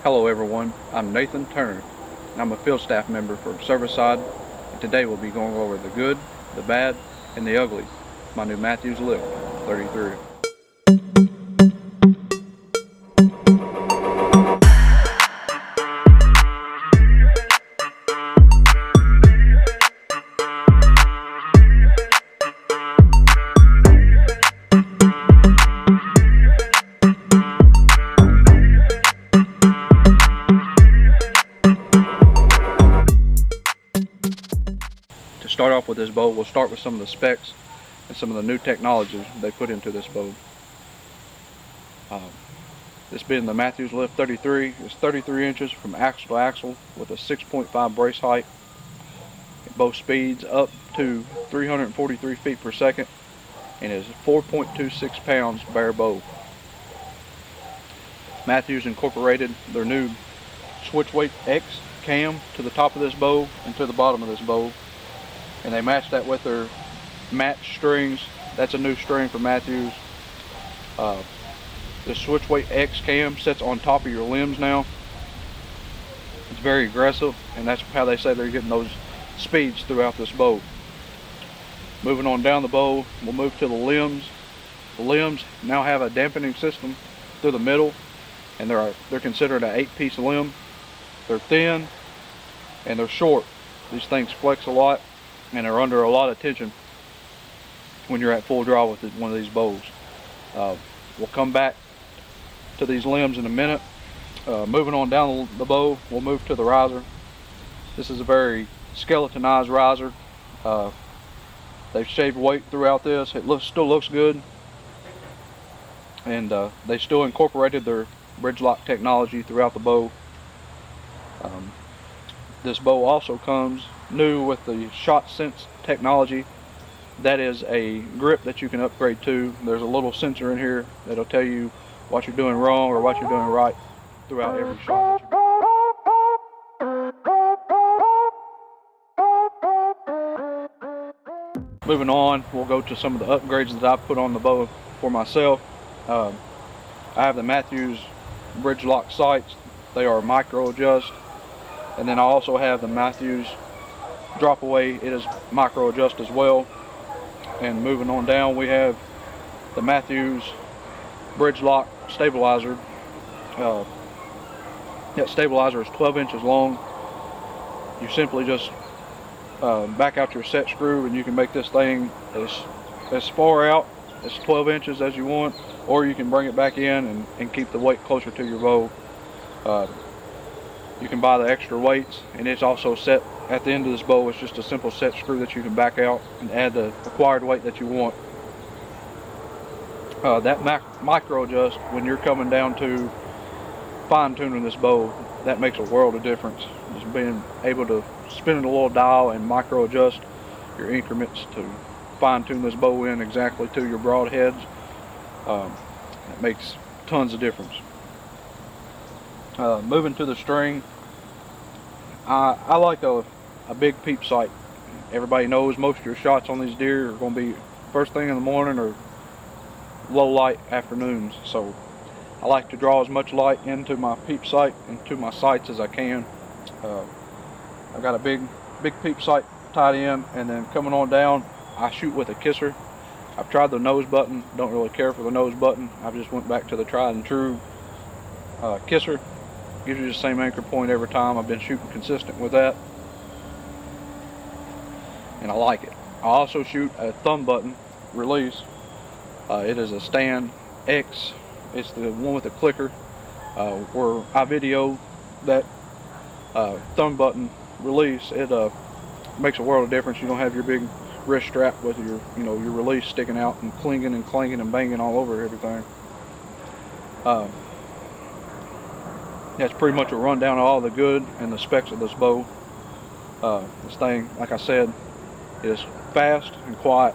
Hello everyone, I'm Nathan Turner. I'm a field staff member for Cervicide, and today we'll be going over the good, the bad, and the ugly of my new Mathews LIFT 33. To start off with this bow, we'll start with some of the specs and some of the new technologies they put into this bow. This being the Mathews LIFT 33, it's 33 inches from axle to axle with a 6.5 brace height. Both speeds up to 343 feet per second and is 4.26 pounds bare bow. Mathews incorporated their new switch weight X cam to the top of this bow and to the bottom of this bow, and they matched that with their match strings. That's a new string for Mathews. The switch weight X cam sits on top of your limbs now. It's very aggressive, and that's how they say they're getting those speeds throughout this bow. Moving on down the bow, we'll move to the limbs. The limbs now have a dampening system through the middle, and they're considered an 8-piece limb. They're thin and they're short. These things flex a lot and are under a lot of tension when you're at full draw with one of these bows. We'll come back to these limbs in a minute. Moving on down the bow, we'll move to the riser. This is a very skeletonized riser. They've shaved weight throughout this. It still looks good, and they still incorporated their bridge lock technology throughout the bow. This bow also comes new with the shot sense technology. That is a grip that you can upgrade to. There's a little sensor in here that'll tell you what you're doing wrong or what you're doing right throughout every shot that you make. Moving on, we'll go to some of the upgrades that I've put on the bow for myself. I have the Mathews bridge lock sights. They are micro adjust. And then I also have the Mathews drop away. It is micro adjust as well. And moving on down, we have the Mathews bridge lock stabilizer. That stabilizer is 12 inches long. You simply just back out your set screw, and you can make this thing as far out as 12 inches as you want, or you can bring it back in and keep the weight closer to your bow. You can buy the extra weights, and it's also set at the end of this bow. It's just a simple set screw that you can back out and add the required weight that you want. That micro adjust, when you're coming down to fine tuning this bow, that makes a world of difference. Just being able to spin it a little dial and micro adjust your increments to fine tune this bow in exactly to your broadheads, it makes tons of difference. Moving to the string, I like a big peep sight. Everybody knows most of your shots on these deer are going to be first thing in the morning or low light afternoons, so I like to draw as much light into my peep sight and to my sights as I can. I've got a big peep sight tied in, and then coming on down, I shoot with a kisser. I've tried the nose button, don't really care for the nose button. I've just went back to the tried and true kisser. Gives you the same anchor point every time. I've been shooting consistent with that, and I like it. I also shoot a thumb button release. It is a Stand X. It's the one with the clicker. Where I video that thumb button release, it makes a world of difference. You don't have your big wrist strap with your your release sticking out and clinging and clanging and banging all over everything. That's pretty much a rundown of all the good and the specs of this bow. This thing, like I said, is fast and quiet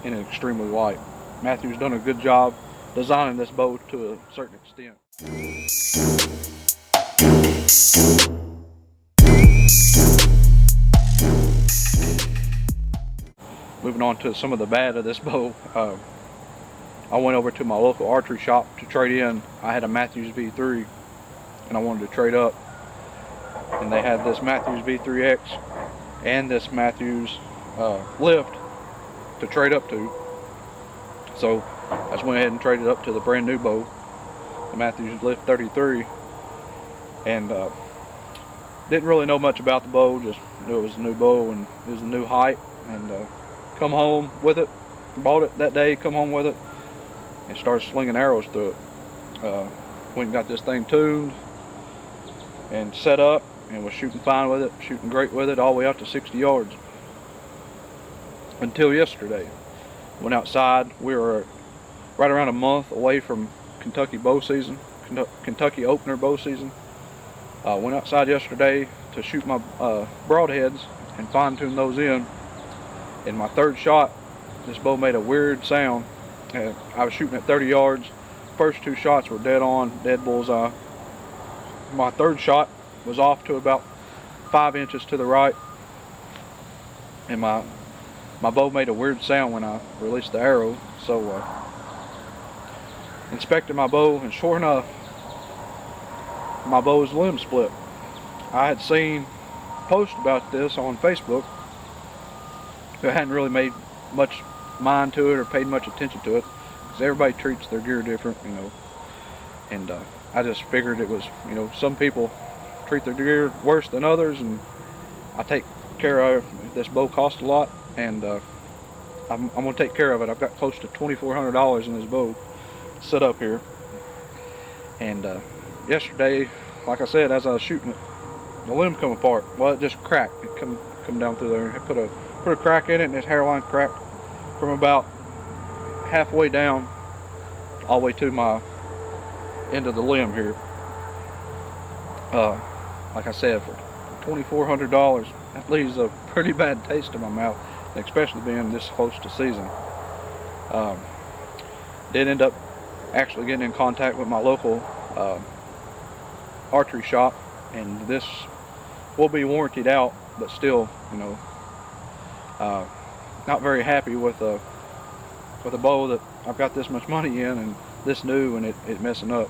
and extremely light. Mathews done a good job designing this bow to a certain extent. Moving on to some of the bad of this bow, I went over to my local archery shop to trade in. I had a Mathews V3 and I wanted to trade up. And they had this Mathews V3X and this Mathews LIFT to trade up to. So I just went ahead and traded up to the brand new bow, the Mathews LIFT 33, and didn't really know much about the bow, just knew it was a new bow and it was a new height, and come home with it, bought it that day, come home with it, and started slinging arrows through it. Went and got this thing tuned and set up, and was shooting fine with it, shooting great with it, all the way out to 60 yards. Until yesterday. Went outside. We were right around a month away from Kentucky bow season, Kentucky opener bow season. Went outside yesterday to shoot my broadheads and fine tune those in. In my third shot, this bow made a weird sound. I was shooting at 30 yards. First two shots were dead on, dead bullseye. My third shot was off to about 5 inches to the right, and my bow made a weird sound when I released the arrow. So inspected my bow, and sure enough, my bow's limb split. I had seen posts about this on Facebook, but I hadn't really made much mind to it or paid much attention to it, because everybody treats their gear different, you know. And I just figured it was, you know, some people treat their gear worse than others, and I take care of it. This bow costs a lot, and I'm going to take care of it. I've got close to $2,400 in this bow set up here. And yesterday, like I said, as I was shooting it, the limb come apart. Well, it just cracked. It come down through there. I put a crack in it, and this hairline cracked from about halfway down all the way to my end of the limb here. Like I said, for $2,400, that leaves a pretty bad taste in my mouth, especially being this close to season. Did end up actually getting in contact with my local archery shop, and this will be warrantied out, but still, you know, not very happy with a bow that I've got this much money in, and this new, and it messing up.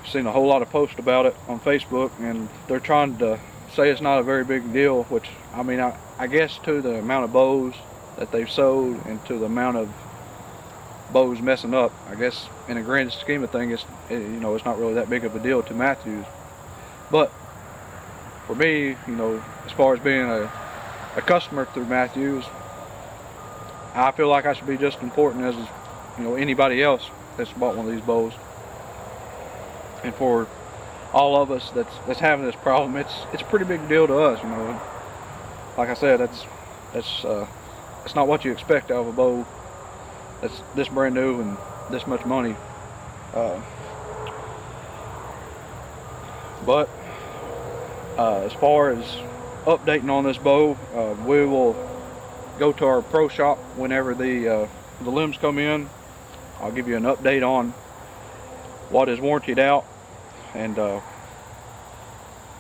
Seen a whole lot of posts about it on Facebook, and they're trying to say it's not a very big deal, which, I mean, I guess to the amount of bows that they've sold and to the amount of bows messing up, I guess in a grand scheme of things, you know, it's not really that big of a deal to Mathews. But for me, you know, as far as being a customer through Mathews, I feel like I should be just as important as, you know, anybody else that's bought one of these bows. And for all of us that's having this problem, it's a pretty big deal to us, you know. Like I said, it's not what you expect out of a bow that's this brand new and this much money. But as far as updating on this bow, we will go to our pro shop whenever the limbs come in. I'll give you an update on what is warrantied out, and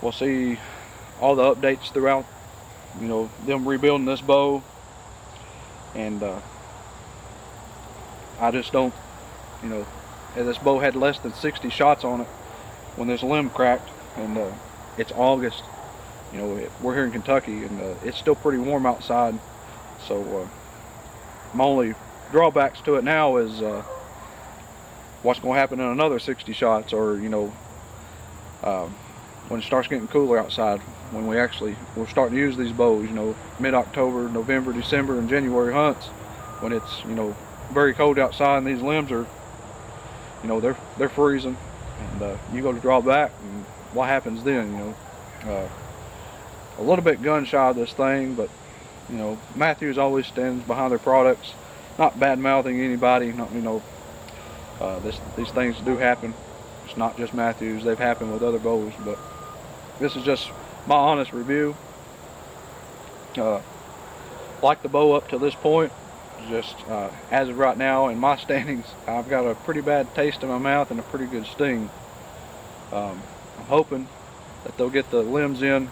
we'll see all the updates throughout, you know, them rebuilding this bow. And I just don't, you know, this bow had less than 60 shots on it when this limb cracked, and it's August, you know, we're here in Kentucky, and it's still pretty warm outside. So my only drawbacks to it now is what's going to happen in another 60 shots, or, you know, when it starts getting cooler outside, when we're starting to use these bows, you know, mid-October, November, December, and January hunts, when it's, you know, very cold outside, and these limbs are, you know, they're freezing, and you go to draw back, and what happens then, you know? A little bit gun shy of this thing, but, you know, Mathews always stands behind their products, not bad-mouthing anybody, not, you know. These things do happen. It's not just Mathews, they've happened with other bows, but this is just my honest review. Like the bow up to this point, just as of right now in my standings, I've got a pretty bad taste in my mouth and a pretty good sting. I'm hoping that they'll get the limbs in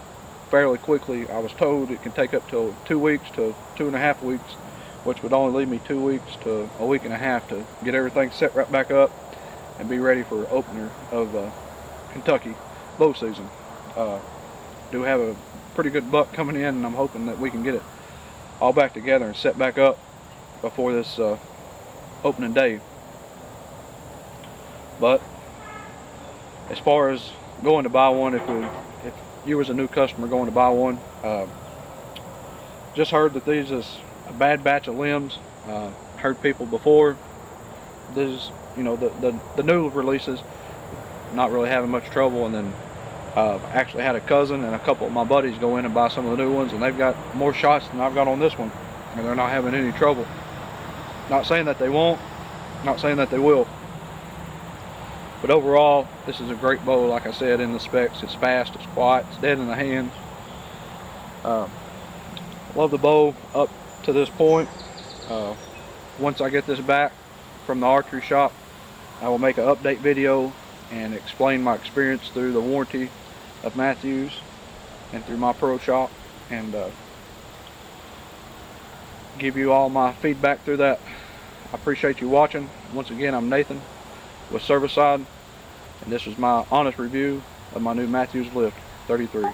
fairly quickly. I was told it can take up to 2 weeks to 2.5 weeks, which would only leave me 2 weeks to a week and a half to get everything set right back up and be ready for opener of Kentucky bow season. Do have a pretty good buck coming in, and I'm hoping that we can get it all back together and set back up before this opening day. But as far as going to buy one, if you was a new customer going to buy one, just heard that these is a bad batch of limbs. Heard people before this, you know, the new releases not really having much trouble, and then actually had a cousin and a couple of my buddies go in and buy some of the new ones, and they've got more shots than I've got on this one, and they're not having any trouble. Not saying that they won't, not saying that they will, but overall this is a great bow. Like I said in the specs, it's fast, it's quiet, it's dead in the hands. Love the bow up to this point. Once I get this back from the archery shop, I will make an update video and explain my experience through the warranty of Mathews and through my pro shop, and give you all my feedback through that. I appreciate you watching. Once again, I'm Nathan with Cervicide, and this was my honest review of my new Mathews LIFT 33.